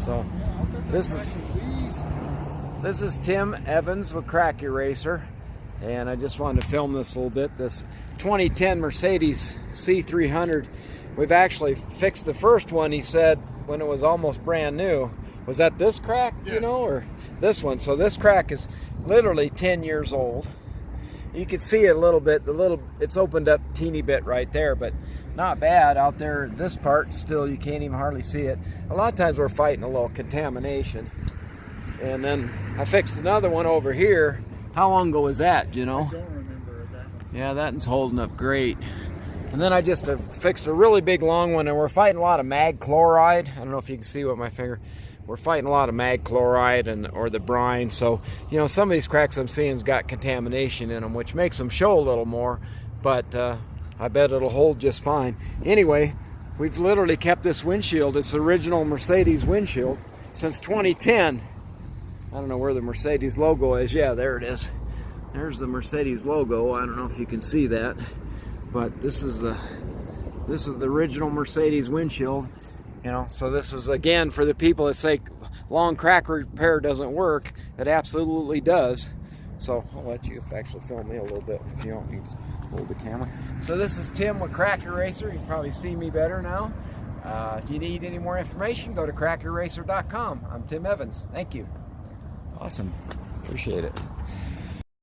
So this is Tim Evans with Crack Eraser, and I just wanted to film this a little bit. This 2010 Mercedes C300. We've actually fixed the first one, he said, when it was almost brand new. Was that this crack, yes, you know, or this one? So this crack is literally 10 years old. You can see it a little bit, it's opened up a teeny bit right there, but not bad out there. This part still, you can't even hardly see it. A lot of times we're fighting a little contamination. And then I fixed another one over here. How long ago was that, you know? I don't remember that one. Yeah, that one's holding up great. And then I just fixed a really big long one, and we're fighting a lot of mag chloride. I don't know if you can see with my finger. We're fighting a lot of mag chloride or the brine. So, you know, some of these cracks I'm seeing's got contamination in them, which makes them show a little more, but I bet it'll hold just fine. Anyway, we've literally kept this windshield. It's the original Mercedes windshield since 2010. I don't know where the Mercedes logo is. Yeah, there it is. There's the Mercedes logo. I don't know if you can see that, but this is the original Mercedes windshield. You know, so this is, again, for the people that say long crack repair doesn't work. It absolutely does. So I'll let you actually film me a little bit if you want me to hold the camera. So this is Tim with Crack Eraser. You can probably see me better now. If you need any more information, go to crackeraser.com. I'm Tim Evans. Thank you. Awesome. Appreciate it.